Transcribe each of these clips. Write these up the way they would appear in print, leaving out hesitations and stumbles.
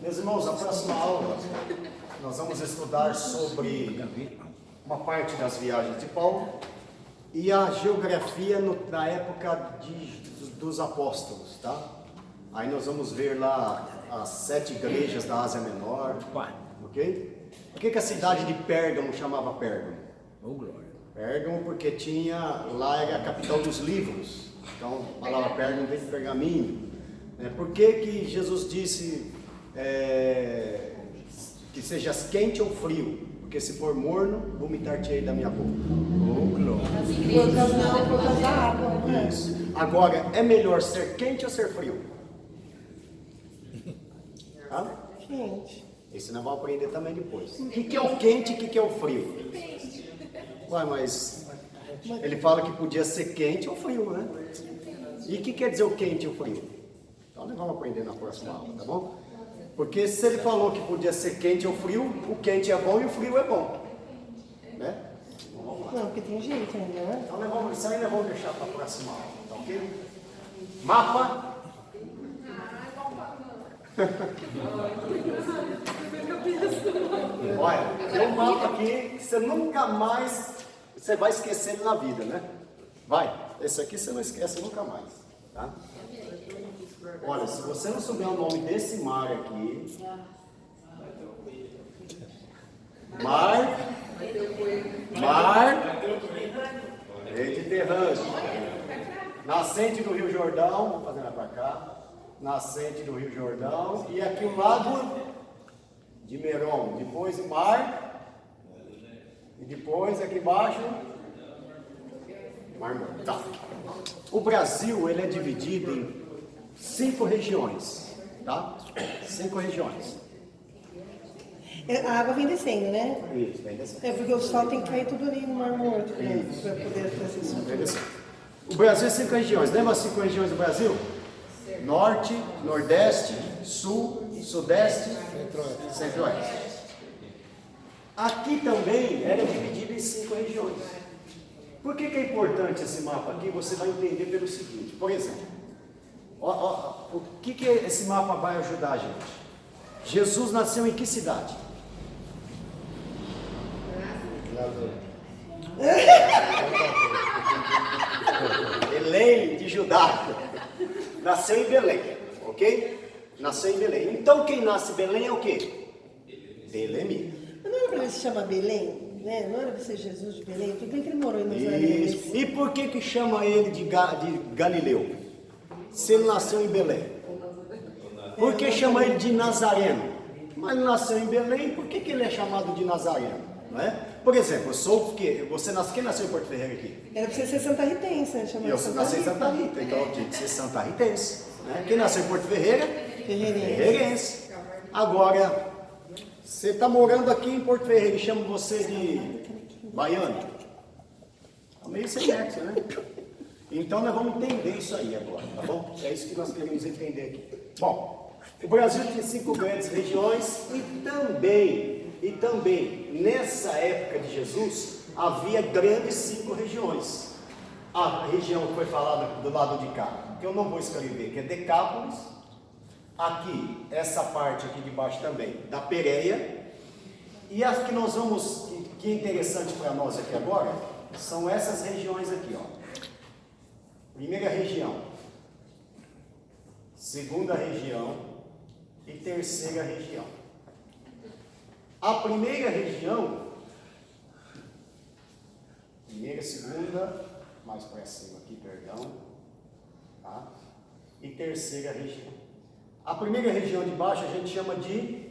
Meus irmãos, na próxima aula nós vamos estudar sobre uma parte das viagens de Paulo e a geografia na época dos apóstolos, tá? Aí nós vamos ver lá as 7 igrejas da Ásia Menor, ok? Por que a cidade de Pérgamo chamava Pérgamo? Oh, glória. Pérgamo porque lá era a capital dos livros, então a palavra Pérgamo vem de pergaminho. Por que Jesus disse que sejas quente ou frio? Porque se for morno, vomitar-te-ei da minha boca. Oh, glória. Por causa da água, né? Isso. Agora, é melhor ser quente ou ser frio? Hã? Gente. Isso nós vamos aprender também depois. O que é o quente e o que é o frio? Ué, mas ele fala que podia ser quente ou frio, né? E o que quer dizer o quente e o frio? Então nós vamos aprender na próxima aula, tá bom? Porque se ele falou que podia ser quente ou frio, o quente é bom e o frio é bom, né? Não, porque tem jeito ainda, né? Então isso aí nós vamos deixar para a próxima aula, tá ok? Mapa. Olha, tem um mapa aqui que você nunca mais vai esquecer ele na vida, né? Vai, esse aqui você não esquece nunca mais, tá? Olha, se você não souber o nome desse mar aqui, mar Mediterrâneo, nascente do Rio Jordão, vou fazer lá para cá, nascente do Rio Jordão, e aqui o lago de Merom, depois o mar, e depois aqui embaixo, Mar Morto. Tá. O Brasil, ele é dividido em 5 regiões, tá? 5 regiões. A água vem descendo, né? Isso, vem descendo. É porque o sol tem que cair tudo ali no Mar Morto, né? Isso. Para poder fazer isso. Vem descendo. O Brasil é 5 regiões. Lembra as 5 regiões do Brasil? Norte, Nordeste, Sul, Sudeste, Centro-Oeste. Aqui também era dividido em 5 regiões. Por que é importante esse mapa aqui? Você vai entender pelo seguinte. Por exemplo, o que esse mapa vai ajudar a gente? Jesus nasceu em que cidade? Belém de Judá. Nasceu em Belém, ok? Nasceu em Belém. Então quem nasce em Belém é o quê? Belemita. Mas não era para ele se chamar Belém? Né? Não era para ser Jesus de Belém? Tudo bem que ele morou em Nazaré. Isso. E por que chama ele de Galileu? Se ele nasceu em Belém. Por que chama ele de Nazareno? Mas ele nasceu em Belém, por que ele é chamado de Nazareno? Não é? Por exemplo, quem nasceu em Porto Ferreira aqui? Era para você ser Santa Ritense, né? Chamado Eu nasci em Santa Rita, então eu tinha que ser Santa Ritense. Né? Quem nasceu em Porto Ferreira? Ferreirense. Agora, você está morando aqui em Porto Ferreira e chama você de baiano? Tá meio sem nexo, né? Então nós vamos entender isso aí agora, tá bom? É isso que nós queremos entender aqui. Bom, o Brasil tem 5 grandes regiões e também nessa época de Jesus havia grandes 5 regiões. A região que foi falada do lado de cá, que eu não vou escrever, que é Decápolis. Aqui, essa parte aqui de baixo também, da Pérea. E as que nós vamos, que é interessante para nós aqui agora, são essas regiões aqui, ó. Primeira região, segunda região e terceira região. A primeira região, primeira, segunda, mais para cima aqui, perdão, tá? E terceira região. A primeira região de baixo a gente chama de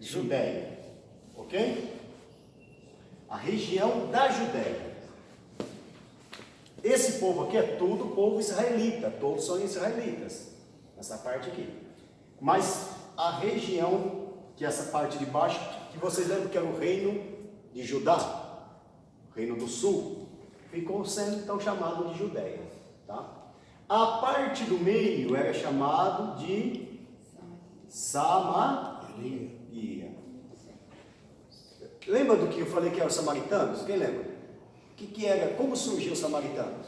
Judéia, ok? A região da Judéia. Esse povo aqui é todo povo israelita, todos são israelitas, essa parte aqui. Mas a região, que é essa parte de baixo, que vocês lembram que era o reino de Judá, o reino do sul, ficou sendo então chamado de Judéia, tá? A parte do meio era chamado de Samaria. Lembra do que eu falei que eram os samaritanos? Quem lembra? O que era? Como surgiu os samaritanos?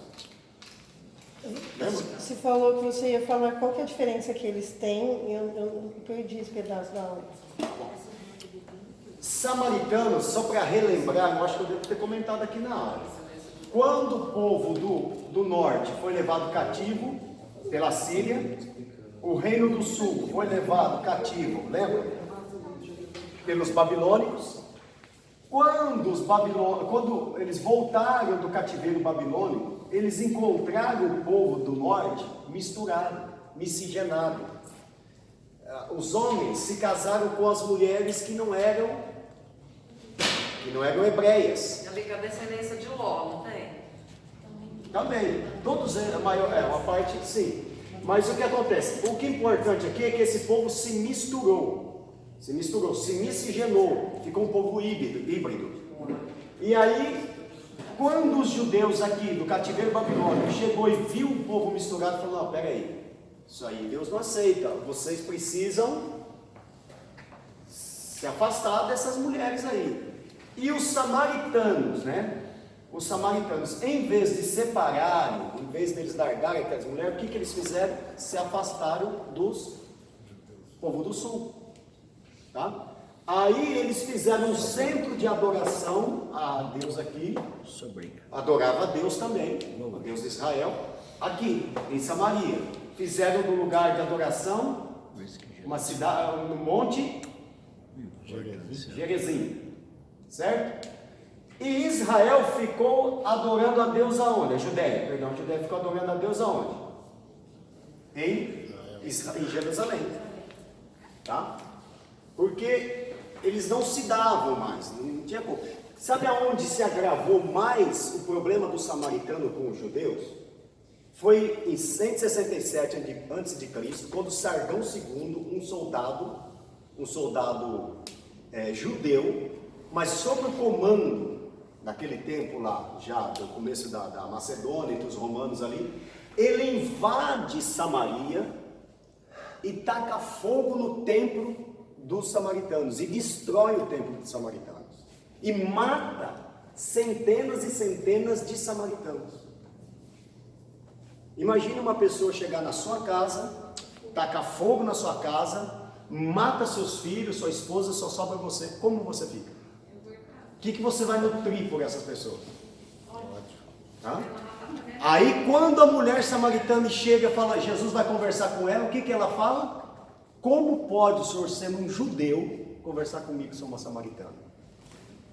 Lembra? Você falou que você ia falar qual que é a diferença que eles têm, eu perdi esse pedaço da aula. Samaritanos, só para relembrar, eu acho que eu devo ter comentado aqui na aula. Quando o povo do norte foi levado cativo pela Síria, o reino do sul foi levado cativo, lembra? Pelos babilônicos. Quando eles voltaram do cativeiro babilônico, eles encontraram o povo do norte misturado, miscigenado. Os homens se casaram com as mulheres que não eram hebreias. Eu vi que a descendência de Ló, não tem? Também, todos eles, uma parte sim. Mas o que acontece? O que é importante aqui é que esse povo se misturou, se miscigenou, ficou um povo híbrido. E aí, quando os judeus aqui do cativeiro babilônico chegou e viu o povo misturado, falou: não, peraí, isso aí Deus não aceita, vocês precisam se afastar dessas mulheres aí. E os samaritanos, né? Os samaritanos, em vez de separarem, em vez de eles largarem aquelas mulheres, o que eles fizeram? Se afastaram dos povo do sul, tá? Aí eles fizeram um centro de adoração a Deus aqui, adorava a Deus também, o Deus de Israel, aqui em Samaria. Fizeram no lugar de adoração uma cidade, no monte Gerizim, certo? E Israel ficou adorando a Deus aonde? A Judéia ficou adorando a Deus aonde? Em Jerusalém, tá? Porque eles não se davam mais, não tinha como. Sabe aonde se agravou mais o problema do samaritano com os judeus? Foi em 167 a.C., quando Sargão II, um soldado judeu, mas sob o comando naquele tempo lá, já do começo da Macedônia, entre os romanos ali, ele invade Samaria e taca fogo no templo dos samaritanos e destrói o templo dos samaritanos e mata centenas e centenas de samaritanos. Imagine uma pessoa chegar na sua casa, tacar fogo na sua casa, mata seus filhos, sua esposa, só sobra você. Como você fica? O que você vai nutrir por essas pessoas? Tá? Aí quando a mulher samaritana chega e fala, Jesus vai conversar com ela, o que ela fala? Como pode o senhor, sendo um judeu, conversar comigo, sou uma samaritana?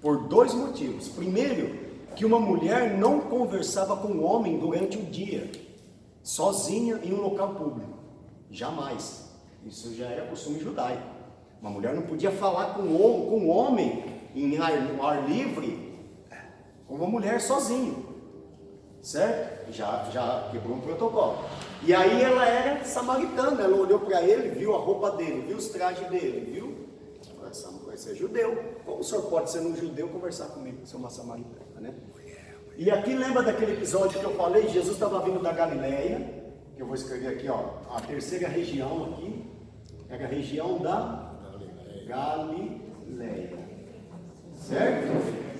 Por dois motivos. Primeiro, que uma mulher não conversava com um homem durante o dia, sozinha em um local público. Jamais. Isso já era costume judaico. Uma mulher não podia falar com um homem no ar livre, com uma mulher sozinho, certo? Já quebrou um protocolo. E aí ela era samaritana, ela olhou para ele, viu a roupa dele, viu os trajes dele, viu? Vai ser judeu. Como o senhor pode ser um judeu conversar comigo, ser uma samaritana, né? E aqui lembra daquele episódio que eu falei, Jesus estava vindo da Galileia, que eu vou escrever aqui, ó, a terceira região aqui, era a região da Galileia. Certo?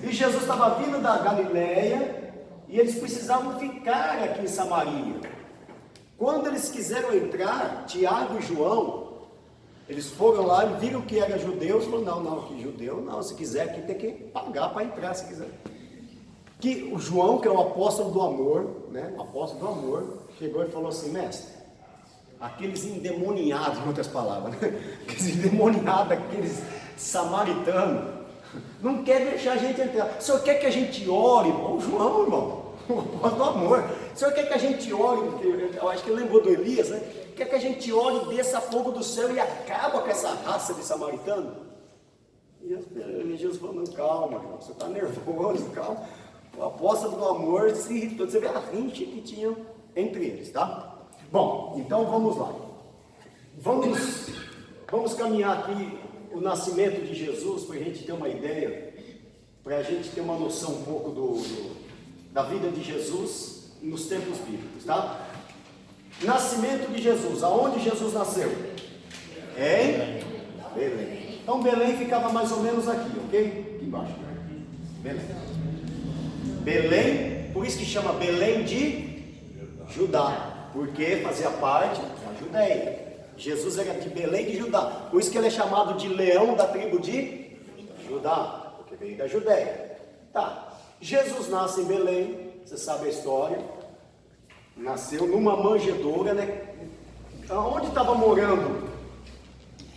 E Jesus estava vindo da Galileia e eles precisavam ficar aqui em Samaria. Quando eles quiseram entrar, Tiago e João, eles foram lá e viram que era judeus, falaram, não, que judeu não, se quiser aqui tem que pagar para entrar, se quiser. Que o João, que é o apóstolo do amor, né, o apóstolo do amor, chegou e falou assim, mestre, aqueles endemoniados, em outras palavras, né? Aqueles endemoniados, aqueles samaritanos, não quer deixar a gente entrar. O senhor quer que a gente ore? O João, irmão, o apóstolo do amor. O senhor quer que a gente ore? Eu acho que ele lembrou do Elias, né? Quer que a gente ore, desça fogo do céu e acaba com essa raça de samaritano? E Jesus falou, não, calma, irmão, você está nervoso, calma. O apóstolo do amor se irritou. Você vê a rincha que tinham entre eles, tá? Bom, então vamos lá. Vamos caminhar aqui o nascimento de Jesus, para a gente ter uma ideia, para a gente ter uma noção um pouco da vida de Jesus nos tempos bíblicos, tá? Nascimento de Jesus, aonde Jesus nasceu? Em Belém. Então Belém ficava mais ou menos aqui, ok? Aqui embaixo. Belém. Belém, por isso que chama Belém de Judá, porque fazia parte da Judéia. Jesus era de Belém de Judá, por isso que ele é chamado de leão da tribo de Judá, porque veio da Judéia. Tá, Jesus nasce em Belém, você sabe a história, nasceu numa manjedoura, né? Onde estava morando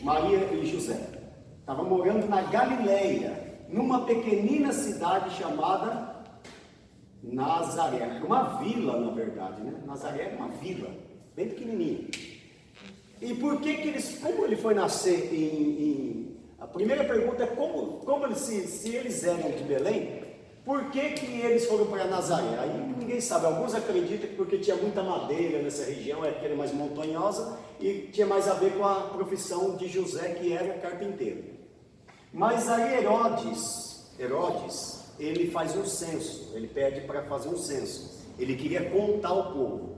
Maria e José? Estava morando na Galileia, numa pequenina cidade chamada Nazaré. Era uma vila, na verdade, né? Nazaré era uma vila, bem pequenininha. E por que eles, como ele foi nascer a primeira pergunta é como eles, se eles eram de Belém, por que eles foram para Nazaré? Aí ninguém sabe, alguns acreditam que porque tinha muita madeira nessa região, era aquela mais montanhosa, e tinha mais a ver com a profissão de José, que era carpinteiro. Mas aí Herodes, ele faz um censo, ele pede para fazer um censo, ele queria contar o povo.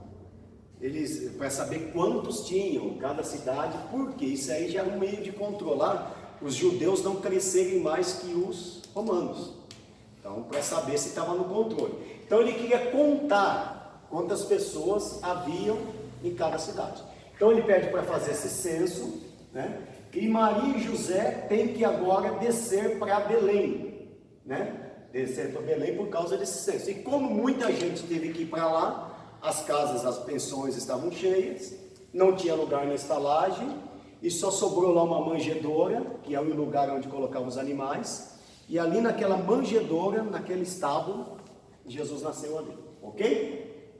Para saber quantos tinham cada cidade, porque isso aí já é um meio de controlar os judeus não crescerem mais que os romanos. Então, para saber se estava no controle. Então, ele queria contar quantas pessoas haviam em cada cidade. Então, ele pede para fazer esse censo, né? E Maria e José têm que agora descer para Belém, né? Descer para Belém por causa desse censo. E como muita gente teve que ir para lá, as casas, as pensões estavam cheias, não tinha lugar na estalagem, e só sobrou lá uma manjedoura, que é o lugar onde colocavam os animais, e ali naquela manjedoura, naquele estábulo, Jesus nasceu ali, ok?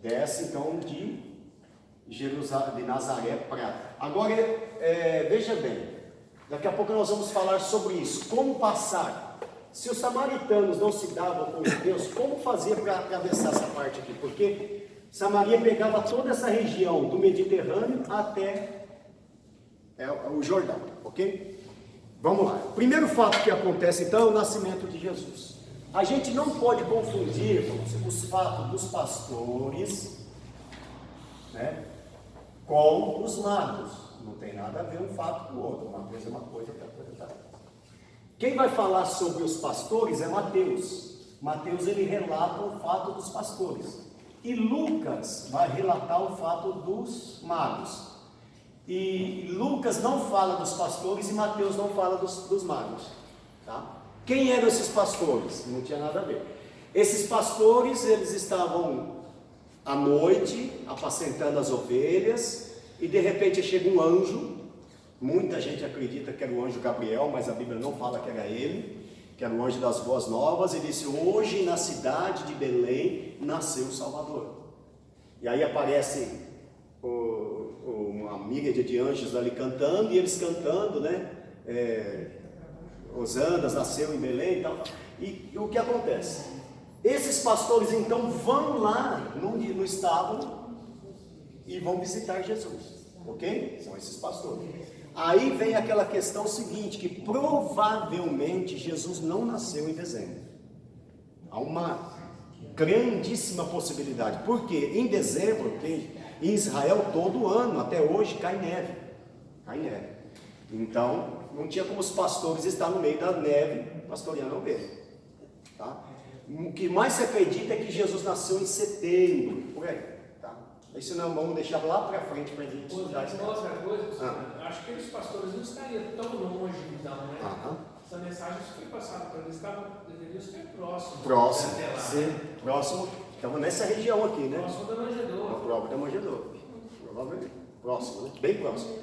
Desce então de Jerusalém, de Nazaré para... Agora, veja bem, daqui a pouco nós vamos falar sobre isso, como passar. Se os samaritanos não se davam com os judeus, como fazia para atravessar essa parte aqui? Porque Samaria pegava toda essa região do Mediterrâneo até o Jordão, ok? Vamos lá. O primeiro fato que acontece então é o nascimento de Jesus. A gente não pode confundir os fatos dos pastores, né, com os magos. Não tem nada a ver um fato com o outro. Uma coisa é uma coisa, outra coisa é outra. Quem vai falar sobre os pastores é Mateus. Mateus ele relata o fato dos pastores. E Lucas vai relatar o fato dos magos. E Lucas não fala dos pastores e Mateus não fala dos magos. Tá? Quem eram esses pastores? Não tinha nada a ver. Esses pastores, eles estavam à noite apacentando as ovelhas e de repente chega um anjo. Muita gente acredita que era o anjo Gabriel, mas a Bíblia não fala que era ele, que era o anjo das boas novas, e disse: hoje na cidade de Belém nasceu o Salvador. E aí aparece uma míriade de anjos ali cantando, e eles cantando, né? Osanas nasceu em Belém e tal. E o que acontece? Esses pastores então vão lá no estábulo e vão visitar Jesus, ok? São esses pastores. Aí vem aquela questão seguinte, que provavelmente Jesus não nasceu em dezembro. Há uma grandíssima possibilidade, porque em dezembro, em Israel, todo ano, até hoje, cai neve. Então, não tinha como os pastores estar no meio da neve pastoreando a ovelha. Tá? O que mais se acredita é que Jesus nasceu em setembro, por aí. Isso não vamos deixar lá para frente para a gente estudar isso. Outra coisa, acho que aqueles pastores não estariam tão longe, então, né? Essa mensagem foi passada para eles, deveriam estar próximos. Próximo, sim, próximo. Estamos nessa região aqui, né? Próximo da manjedoura. Próximo da manjedoura. Provavelmente. Próximo, né? Bem próximo.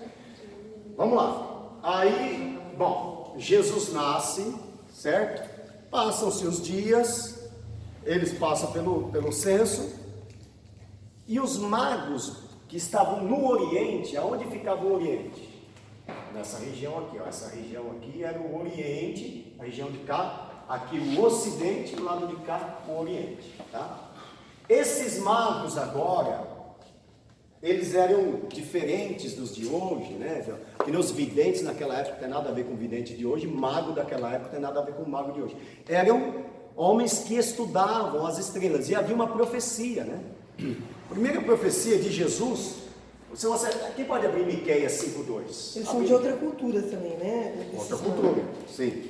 Vamos lá. Aí, bom, Jesus nasce, certo? Passam-se os dias, eles passam pelo censo. E os magos que estavam no Oriente, aonde ficava o Oriente? Nessa região aqui, ó. Essa região aqui era o Oriente, a região de cá, aqui o Ocidente, do lado de cá o Oriente, tá? Esses magos agora, eles eram diferentes dos de hoje, né? Que nem os videntes naquela época não tem nada a ver com o vidente de hoje, mago daquela época não tem nada a ver com o mago de hoje. Eram homens que estudavam as estrelas, e havia uma profecia, né? A primeira profecia de Jesus, quem pode abrir Miqueias 5:2? Eles são de outra cultura também, né? Outra cultura, sim.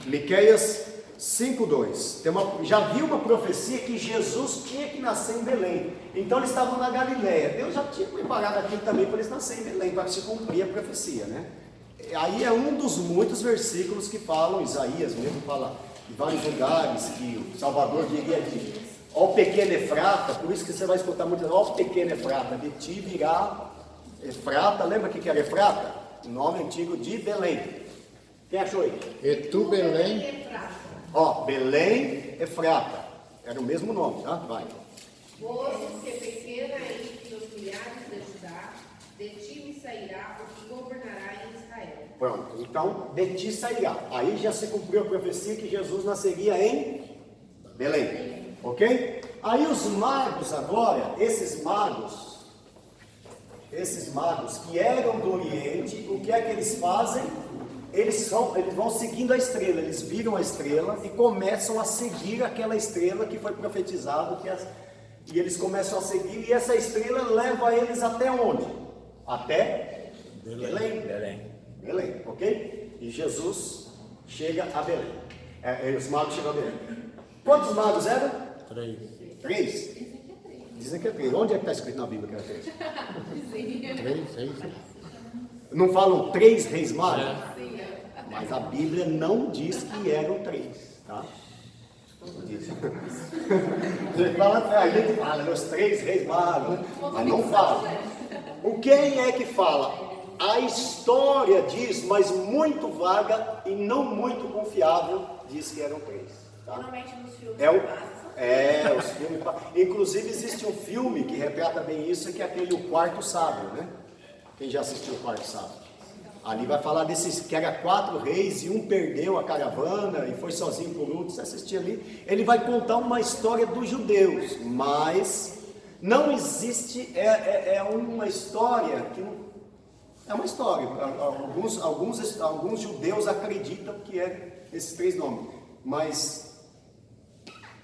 Miqueias 5:2. Já viu uma profecia que Jesus tinha que nascer em Belém. Então eles estavam na Galileia. Deus já tinha preparado aquilo também para eles nascerem em Belém, para se cumprir a profecia, né? Aí é um dos muitos versículos que falam, Isaías mesmo fala em vários lugares, que o Salvador diria aqui, ó pequeno Efrata, por isso que você vai escutar muito, ó pequeno Efrata, de ti virá Efrata, lembra o que era Efrata? O nome antigo de Belém. Quem achou aí? E tu, Belém? Ó, Belém, Efrata. Era o mesmo nome, tá? Vai. Pois que pequena entre os milhares de Judá, de ti me sairá o que governará em Israel. Pronto, então, de ti sairá. Aí já se cumpriu a profecia que Jesus nasceria em Belém. Ok? Aí os magos agora, esses magos que eram do Oriente, o que é que eles fazem? Eles vão seguindo a estrela, eles viram a estrela e começam a seguir aquela estrela que foi profetizado, e eles começam a seguir, e essa estrela leva eles até onde? Até Belém, ok? E Jesus chega a Belém. Os magos chegam a Belém. Quantos magos eram? 3. Dizem que é 3. Onde é que está escrito na Bíblia que era 3? 3. Não falam 3 reis magos? Mas a Bíblia não diz que eram 3, tá? Não diz. A gente fala, os 3 reis magos, mas não fala. Quem é que fala? A história diz, mas muito vaga e não muito confiável, diz que eram 3. Tá? Normalmente nos filmes Os filmes. Inclusive existe um filme que retrata bem isso, que é aquele O Quarto Sábio, né? Quem já assistiu O Quarto Sábio? Ali vai falar desses, que era 4 reis e um perdeu a caravana e foi sozinho por outro. Você assistir ali, ele vai contar uma história dos judeus, mas não existe, é uma história que não, é uma história. Alguns judeus acreditam que é esses 3 nomes, mas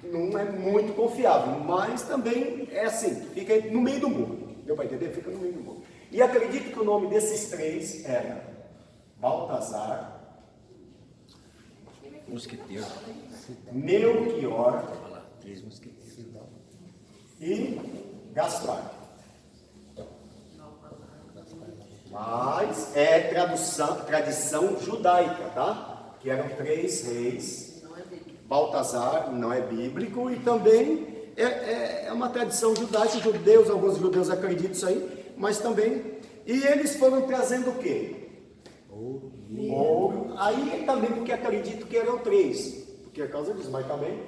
não é muito confiável, mas também é assim, fica no meio do mundo. Deu para entender? Fica no meio do mundo. E acredito que o nome desses 3 era Baltazar, Mosquiteiro. Melquior e Gaspar. Mas é tradição judaica, tá? Que eram 3 reis. Baltazar não é bíblico e também é uma tradição judaica. Alguns judeus acreditam isso aí, mas também. E eles foram trazendo o quê? Ouro. Aí também porque acredito que eram 3. Porque é causa disso, mas também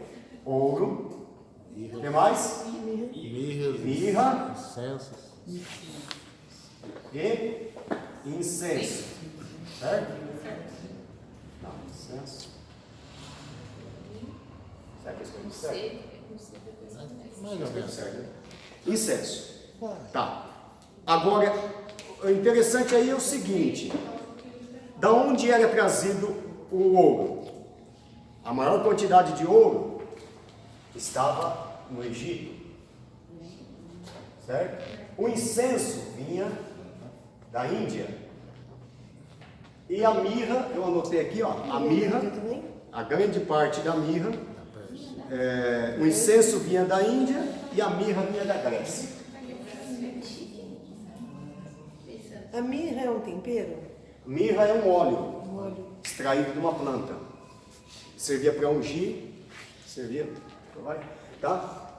ouro. O que mais? Mirra. E incenso. Certo? Não, incenso. Será que isso foi certo? Mais ou menos. Incenso. Tá. Agora, o interessante aí é o seguinte: da onde era trazido o ouro? A maior quantidade de ouro estava no Egito, certo? O incenso vinha da Índia. E a mirra, eu anotei aqui, ó, a mirra, a grande parte da mirra, o incenso vinha da Índia e a mirra vinha da Grécia. A mirra é um tempero? Mirra é um óleo extraído de uma planta. Servia para ungir, tá?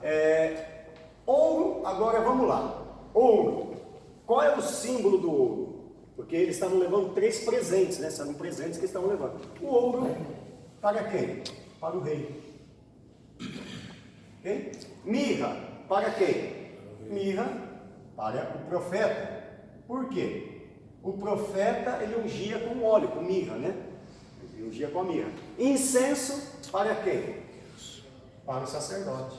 Ouro, agora vamos lá. Ouro. Qual é o símbolo do ouro? Porque eles estavam levando 3 presentes, né? São presentes que estavam levando. O ouro para quem? Para o rei. Okay? Mirra para quem? Mirra para o profeta. Por quê? O profeta, ele ungia com óleo, com mirra, né? Ele ungia com a mirra. Incenso para quem? Para o sacerdote.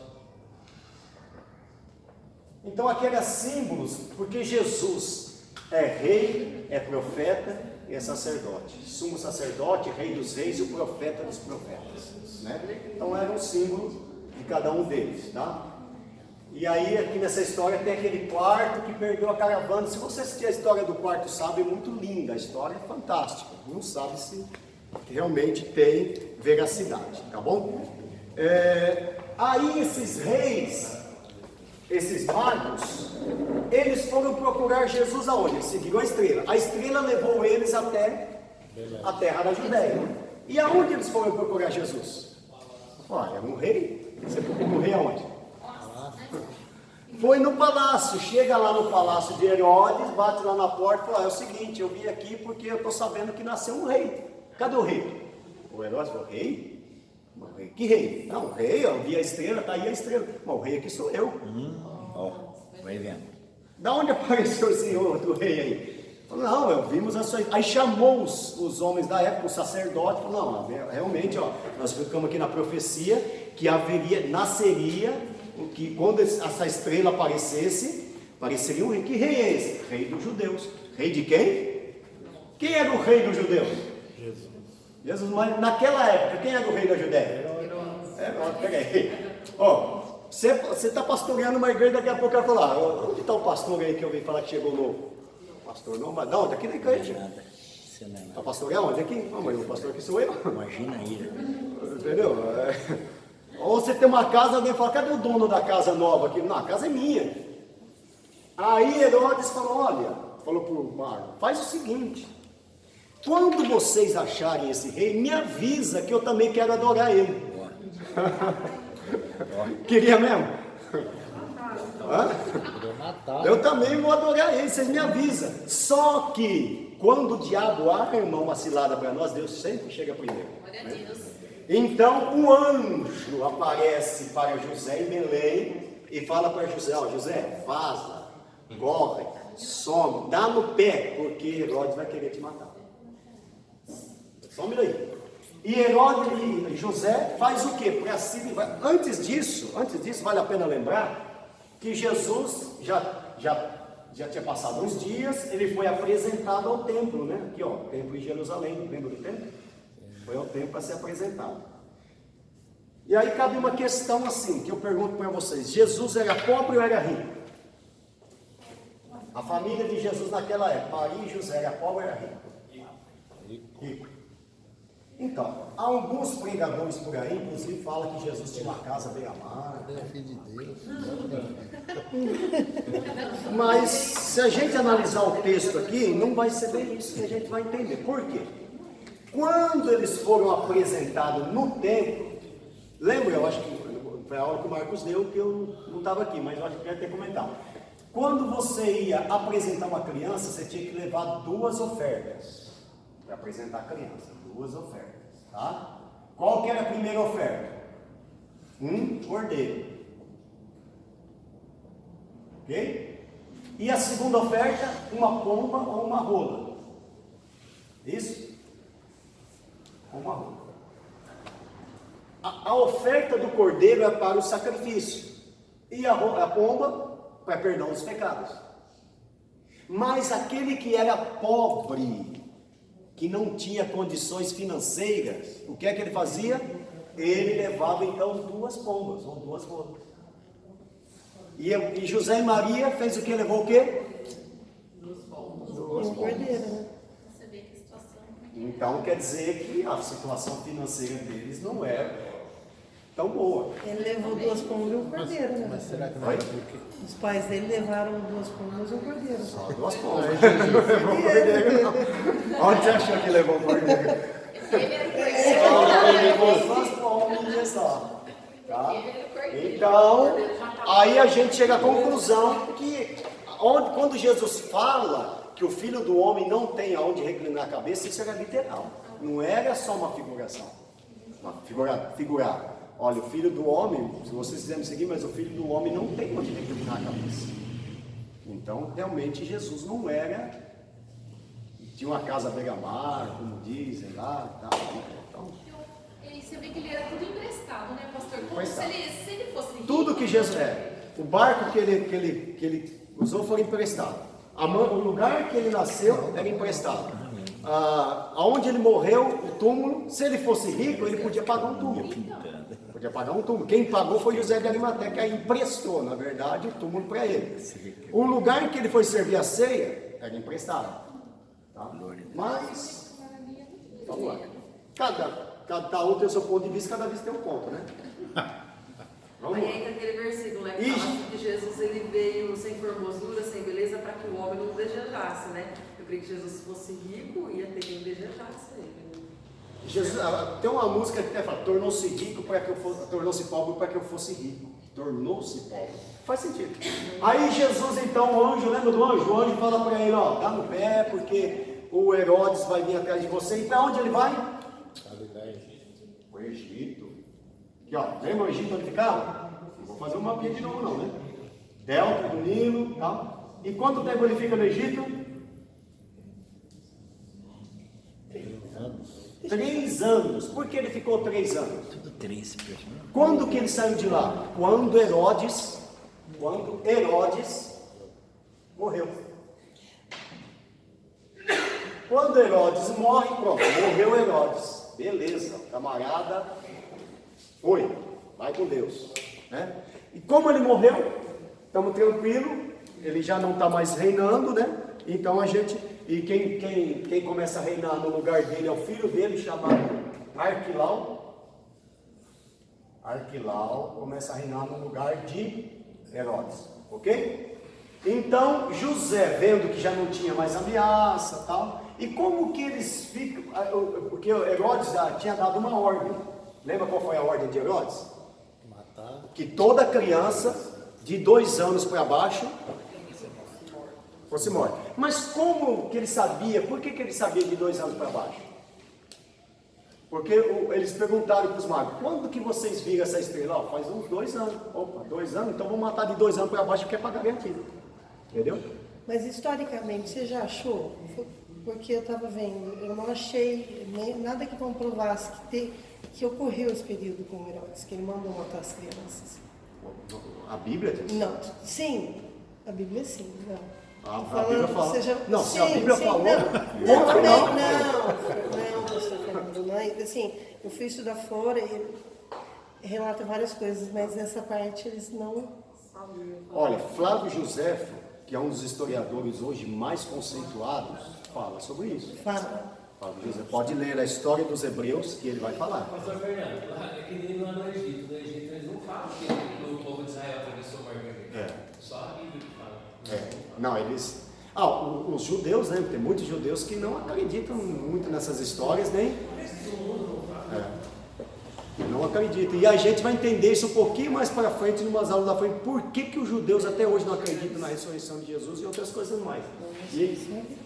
Então aqui eram símbolos, porque Jesus é rei, é profeta e é sacerdote. Sumo sacerdote, rei dos reis e o profeta dos profetas, né? Então era um símbolo de cada um deles, tá? E aí aqui nessa história tem aquele quarto que perdeu a caravana. Se você assistir a história do quarto sábio, é muito linda, a história é fantástica. Não sabe se realmente tem veracidade, tá bom? Aí esses reis, esses magos, eles foram procurar Jesus aonde? Eles seguiram a estrela levou eles até a terra da Judéia. E aonde eles foram procurar Jesus? Olha, era um rei. Você procura um rei aonde? Foi no palácio, chega lá no palácio de Herodes, bate lá na porta e fala: é o seguinte, eu vim aqui porque eu estou sabendo que nasceu um rei. Cadê o rei? O Herodes falou: rei? Que rei? Não, o rei, eu vi a estrela, tá aí a estrela. Mas o rei aqui sou eu. Vai vendo. Da onde apareceu esse outro rei aí? Falou: não, vimos a sua... Aí chamou os homens da época, o sacerdote, falou: não, realmente, ó, nós ficamos aqui na profecia que nasceria, que quando essa estrela apareceria um rei. Que rei é esse? Rei dos judeus. Rei de quem? Quem era o rei dos judeus? Jesus. Mas naquela época, quem era o rei da Judéia? Peraí. Ó, você está pastoreando uma igreja, daqui a pouco ela fala: onde está o pastor aí que eu vim falar que chegou novo? Pastor não, mas não, daqui na igreja. Está pastoreando onde? Aqui? Não, mas o pastor aqui sou eu. Imagina aí. Entendeu? Ou você tem uma casa, alguém fala: cadê o dono da casa nova aqui? Não, a casa é minha. Aí Herodes falou: olha, falou para o Marco, faz o seguinte, quando vocês acharem esse rei, me avisa que eu também quero adorar ele. Queria mesmo? Eu também vou adorar ele, vocês me avisam. Só que quando o diabo arma uma cilada para nós, Deus sempre chega primeiro. Né? Então um anjo aparece para José em Belém e fala para José: ó, José, vaza, corre, some, dá no pé, porque Herodes vai querer te matar. Some daí. E Herodes e José faz o quê? Antes disso, vale a pena lembrar que Jesus já tinha passado uns dias, ele foi apresentado ao templo, né? Aqui, ó, templo em Jerusalém, lembra do templo? Foi ao templo para ser apresentado. E aí cabe uma questão assim, que eu pergunto para vocês: Jesus era pobre ou era rico? A família de Jesus naquela época, Maria e José, era pobre ou era rico? Rico. Então, alguns pregadores por aí, inclusive, falam que Jesus tinha uma casa beira-mar. É filho de Deus. Mas se a gente analisar o texto aqui, não vai ser bem isso que a gente vai entender. Por quê? Quando eles foram apresentados no templo, lembra, eu acho que foi a aula que o Marcos deu, que eu não estava aqui, mas eu acho que deve ter comentado. Quando você ia apresentar uma criança, você tinha que levar 2 ofertas para apresentar a criança. 2 ofertas, tá? Qual que era a primeira oferta? Um cordeiro. Ok? E a segunda oferta, uma pomba ou uma rola. Isso? Uma rola. A oferta do cordeiro é para o sacrifício. E a pomba para perdão dos pecados. Mas aquele que era pobre, que não tinha condições financeiras, o que é que ele fazia? Ele levava então 2 pombas ou 2 rolas. E José e Maria fez o que? Levou o quê? 2 pombas. 2 pombas. Né? Então quer dizer que a situação financeira deles não é tão boa. Ele levou 2 pombas e um cordeiro, né? Mas será que não era porque... Os pais dele levaram 2 pombas e um cordeiro. Só 2 pombas. Levou o cordeiro, não. Onde você achou que levou o cordeiro? Ele levou 2 pombas só. Tá? Então, aí a gente chega à conclusão que quando Jesus fala que o Filho do Homem não tem aonde reclinar a cabeça, isso era literal. Não era só uma figuração. Figurar. Olha, o Filho do Homem, se vocês quiserem seguir, mas o Filho do Homem não tem onde reclinar a cabeça. Então, realmente, Jesus não tinha uma casa beira-mar, como dizem lá e tal. Então, E você vê que ele era tudo emprestado, né, pastor? Como se ele fosse rico. tudo que Jesus o barco que ele usou foi emprestado. O lugar que ele nasceu era emprestado. Aonde ele morreu, o túmulo, se ele fosse rico, ele podia pagar um túmulo. Quem pagou foi José de Arimateia, que emprestou, na verdade, o túmulo para ele. O lugar em que ele foi servir a ceia era emprestado. Tá? Mas, vamos lá. Cada um tem o seu ponto de vista, cada vez tem um ponto, né? Vamos Aí lá. entra aquele versículo, né, que Ixi. fala que Jesus ele veio sem formosura, sem beleza, para que o homem não desejasse, né? Eu creio que Jesus fosse rico, ia ter quem desejasse ele. Jesus, tem uma música que até fala, tornou-se rico para que eu fosse, tornou-se pobre para que eu fosse rico. Tornou-se pobre. Faz sentido. Aí Jesus, então, o anjo, lembra do anjo? O anjo fala para ele, ó, tá no pé, porque o Herodes vai vir atrás de você. E para onde ele vai? O Egito. Aqui, ó, lembra o Egito onde ficava? Não vou fazer um mapinha de novo não, né? Delta do Nilo, tá? E quanto tempo ele fica no Egito? 3 anos. Por que ele ficou 3 anos? Tudo 3 pessoas. Quando que ele saiu de lá? Quando Herodes morreu. Quando Herodes morre, pronto, morreu Herodes. Beleza, camarada, foi, vai com Deus, né? E como ele morreu, estamos tranquilos, ele já não está mais reinando, né? Então e quem começa a reinar no lugar dele é o filho dele, chamado Arquilau. Arquilau começa a reinar no lugar de Herodes, ok? Então José, vendo que já não tinha mais ameaça, tal, e como que eles ficam, porque Herodes já tinha dado uma ordem, lembra qual foi a ordem de Herodes? Matar. Que toda criança de 2 anos para baixo fosse morta. Mas como que ele sabia, por que ele sabia de 2 anos para baixo? Porque eles perguntaram para os magos, quando que vocês viram essa estrela? Ó, faz uns 2 anos. Opa, 2 anos? Então vamos matar de 2 anos para baixo, porque é para garantir. Entendeu? Mas historicamente, você já achou? Porque eu estava vendo, eu não achei nada que comprovasse que ocorreu esse período com Herodes, que ele mandou matar as crianças. A Bíblia diz? Não, sim, a Bíblia sim, não. A Falando, Bíblia fala. seja, Não, se a Bíblia falou, não, não. pastor Fernando, não, assim, eu fui estudar fora e relata várias coisas, mas nessa parte eles não... Olha, Flávio Joséfo, que é um dos historiadores hoje mais conceituados, fala sobre isso. Fala. Flávio José, pode ler a história dos hebreus que ele vai falar. Pastor Fernando, é que nem lá no Egito. No Egito eles não falam que o povo de Israel atravessou o Mar Vermelho. Só a Bíblia que fala. Não, eles... os judeus, né? Tem muitos judeus que não acreditam muito nessas histórias, nem... Não acreditam. E a gente vai entender isso um pouquinho mais para frente, em umas aulas da frente, por que os judeus até hoje não acreditam na ressurreição de Jesus e outras coisas mais. E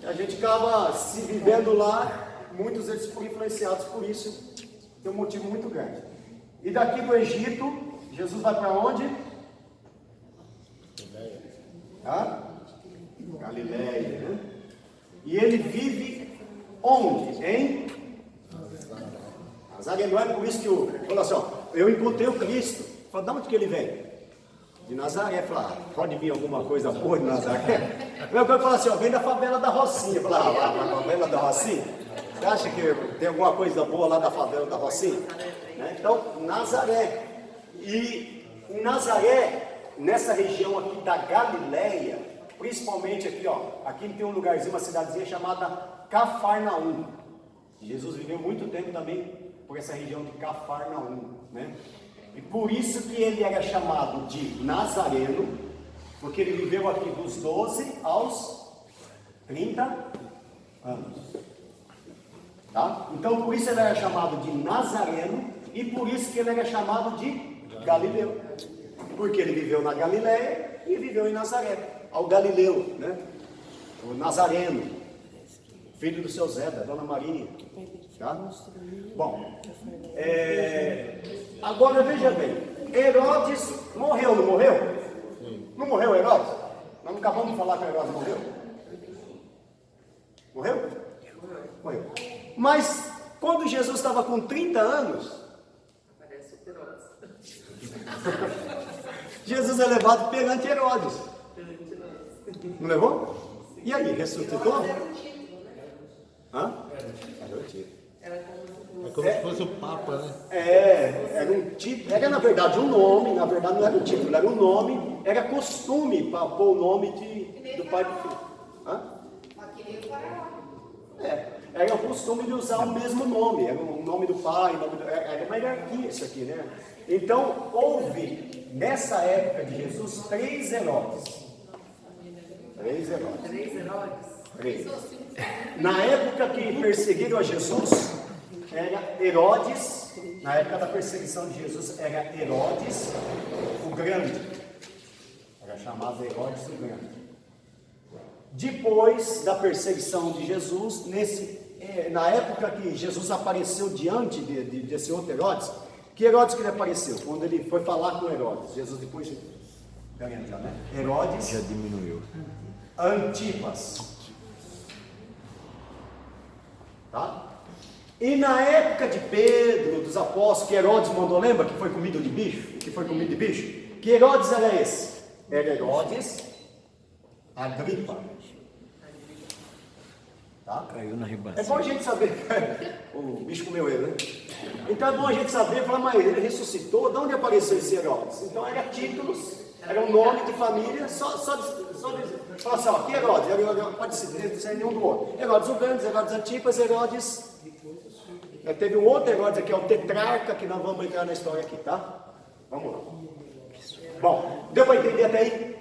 a gente acaba se vivendo lá, muitos deles foram influenciados por isso, tem um motivo muito grande. E daqui do Egito, Jesus vai para onde? Galileia, né? E ele vive onde? Em Nazaré. Não é por isso que eu falo assim, ó, eu encontrei o Cristo. Fala, de onde que ele vem? De Nazaré. Fala, pode vir alguma coisa boa de Nazaré? Eu falo assim, ó, vem da favela da Rocinha. Fala, a favela da Rocinha? Você acha que tem alguma coisa boa lá da favela da Rocinha? Né? Então, Nazaré. E em Nazaré, nessa região aqui da Galileia, principalmente aqui, ó, aqui tem um lugarzinho, uma cidadezinha chamada Cafarnaum. Jesus viveu muito tempo também por essa região de Cafarnaum, né? E por isso que ele era chamado de Nazareno, porque ele viveu aqui dos 12 aos 30 anos. Tá? Então por isso ele era chamado de Nazareno e por isso que ele era chamado de Galileu. Porque ele viveu na Galileia e viveu em Nazaré. Ao Galileu, né? O Nazareno, filho do seu Zé, da Dona Maria. Tá? Bom, agora veja bem, Herodes morreu, não morreu? Não morreu Herodes? Nós não acabamos de falar que Herodes morreu? Morreu? Morreu. Mas quando Jesus estava com 30 anos, Parece o Herodes. Jesus é levado perante Herodes. Não levou? E aí, ressuscitou? Hã? Era o título. É como se fosse o Papa, né? Era um título, era na verdade um nome, na verdade não era um título, era um nome, era costume para pôr o nome do pai e do filho. Hã? Aqui nem o faraó. era o costume de usar o mesmo nome, era o nome do pai, era uma hierarquia isso aqui, né? Então, houve, nessa época de Jesus, 3 Herodes. 3 Herodes. 3 Herodes? 3. Na época que perseguiram a Jesus, era Herodes, na época da perseguição de Jesus, era Herodes o Grande. Era chamado Herodes o Grande. Depois da perseguição de Jesus, na época que Jesus apareceu diante desse outro Herodes, que Herodes que ele apareceu? Quando ele foi falar com Herodes. Jesus depois, né? Herodes Já diminuiu. Antipas. Tá? E na época de Pedro, dos apóstolos, que Herodes mandou, lembra que foi comido de bicho? Que foi comido de bicho? Que Herodes era esse? Era Herodes Agripa. Tá? Caiu na É ribanceira. bom a gente saber, o bicho comeu ele, né? Então é bom a gente saber, falar, mas ele ressuscitou, de onde apareceu esse Herodes? Então era títulos, era um nome de família, só dizer. Fala assim, ó, que Herodes? Pode ser nenhum do outro. Herodes o Grande, Herodes Antipas, Herodes... Teve um outro Herodes aqui, é o tetrarca, que nós vamos entrar na história aqui, tá? Vamos lá. Bom, deu para entender até aí?